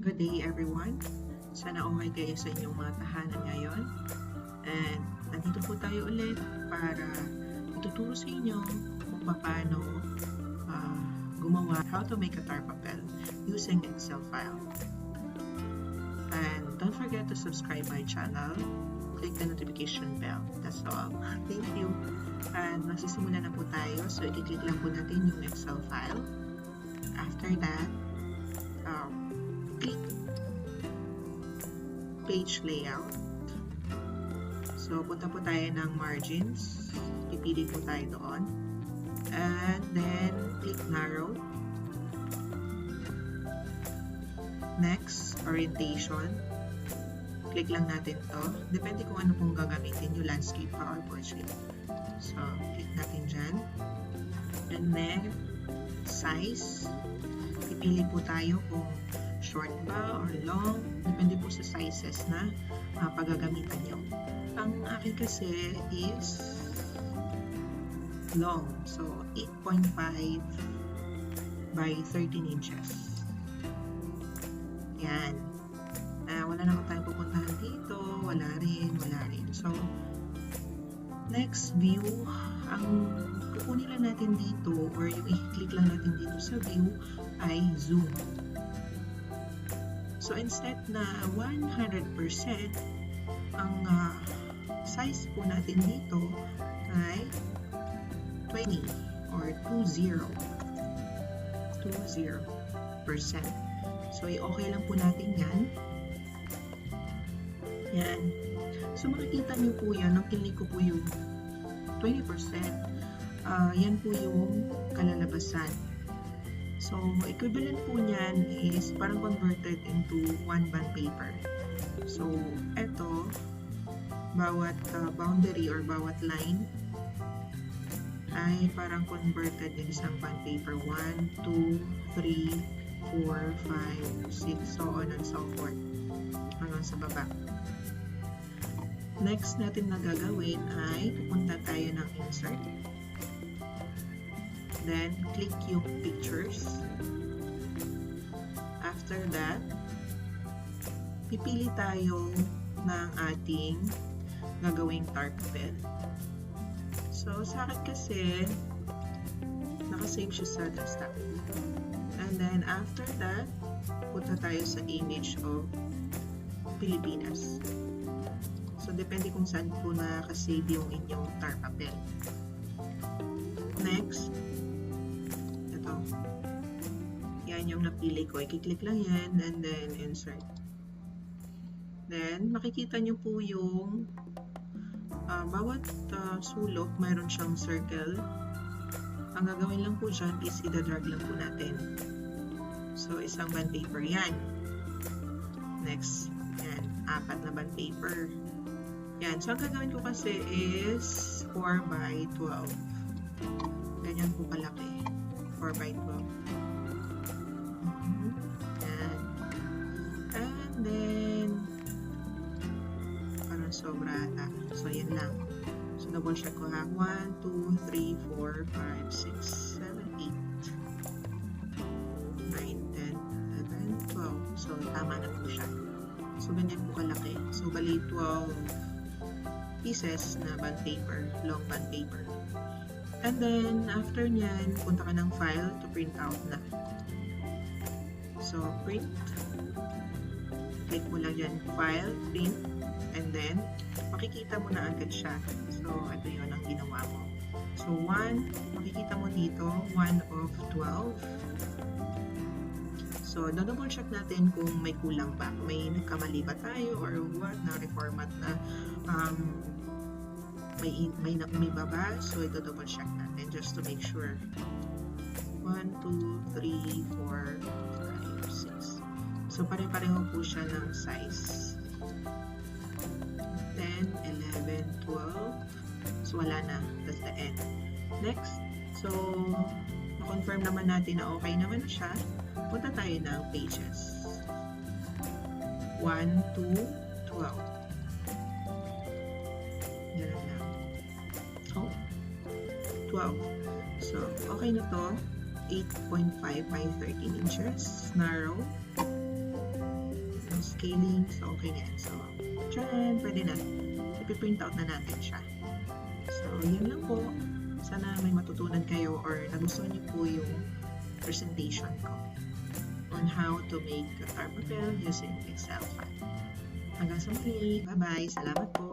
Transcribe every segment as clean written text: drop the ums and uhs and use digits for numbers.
Good day everyone. Sana okay kayo sa inyong mga tahanan ngayon. And nandito po tayo ulit para ituturo sa inyo kung paano gumawa, how to make a Tarpapel using Excel file. And don't forget to subscribe my channel. Click the notification bell. That's all. Thank you. And magsisimula na po tayo. So i-click lang po natin yung Excel file. After that, click page layout. So, punta po tayo ng margins. Pipili po tayo doon. And then, click narrow. Next, orientation. Click lang natin to. Depende kung ano pong gagamitin nyo, landscape pa or portrait. So, click natin dyan. And then, size. Pipili po tayo kung short ba or long. Depende po sa sizes na paggagamitan nyo. Ang akin kasi is long. So, 8.5 by 13 inches. Yan. Wala naman tayong pupuntahan dito. Wala rin. So, next view. Ang kukunin lang natin dito or yung i-click lang natin dito sa view ay zoom. So, instead na 100%, ang size po natin dito ay 20 or 20%. So, okay lang po natin yan. Yan. So, makikita niyo po yan. Nang click ko po yung 20%. Yan po yung kalalabasan. So, equivalent po niyan is parang converted into one bond paper. So, eto, bawat boundary or bawat line ay parang converted in isang bond paper. 1, 2, 3, 4, 5, 6, so on and so forth. Hanggang sa baba. Next natin na gagawin ay pupunta tayo ng insert. Then, click yung pictures. After that, pipili tayo ng ating gagawing Tarpapel. So, sa akin kasi, nakasave siya sa desktop. And then, after that, punta tayo sa image of Pilipinas. So, depende kung saan po nakasave yung inyong Tarpapel. Next, yan yung napili ko. I-click lang yan and then insert. Then, makikita nyo po yung bawat sulok, mayroon siyang circle. Ang gagawin lang po dyan is i-drag lang po natin. So, isang bond paper yan. Next, yan. 4 na bond paper. Yan. So, ang gagawin ko kasi is 4 by 12. Ganyan po kalaki. 4 by 12. Then, parang sobra ata. So, yan lang. So, double check ko ha. 1, 2, 3, 4, 5, 6, 7, 8, 9, 10, 11, 12. So, tama na po siya. So, ganyan po kalaki. So, bali 12 pieces na bond paper, long bond paper. And then, after nyan, punta ka ng file to print out na. So, print. Click mo lang dyan, file, print, and then, makikita mo na agad siya. So, ito yun ang ginawa mo. So, 1, makikita mo dito, 1 of 12. So, double check natin kung may kulang pa. May nagkamali ba tayo or what, na-reformat na may baba. So, ito double check natin just to make sure. 1, 2, 3, 4, 5, 6. So, pare-pareho po siya ng size. 10, 11, 12. So, wala na. That's the end. Next. So, na-confirm naman natin na okay naman siya. Punta tayo ng pages. 1, 2, 12. Ganun lang. Oh, 12. So, okay na to. 8.5 by 13 inches. Narrow. scaling. So, okay na yan. So, dyan, pwede na. Ipiprint out na natin siya. So, yun lang po. Sana may matutunan kayo or nagustuhan niyo po yung presentation ko on how to make a Tarpapel using Excel file. Hanggang sa muli. Bye-bye. Salamat po.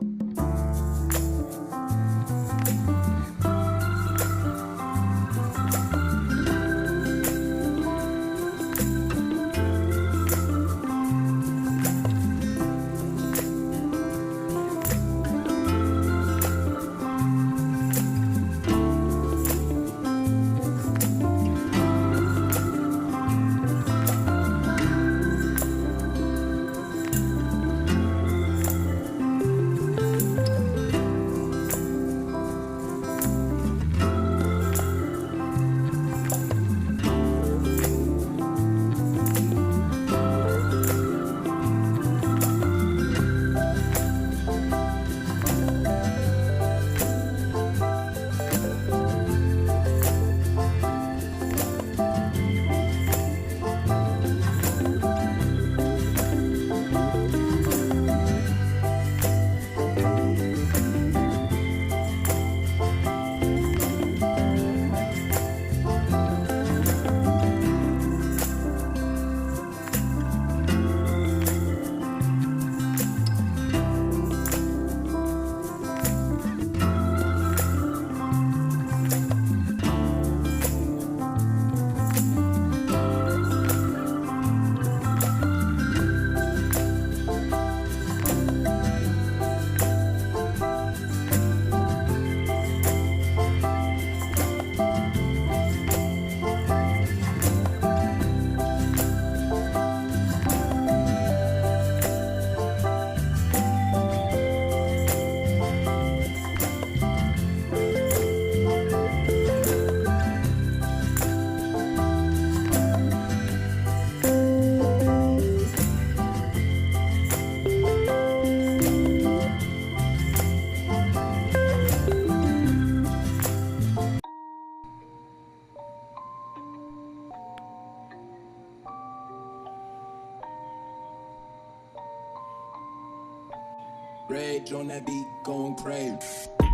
Rage on that beat, going crazy.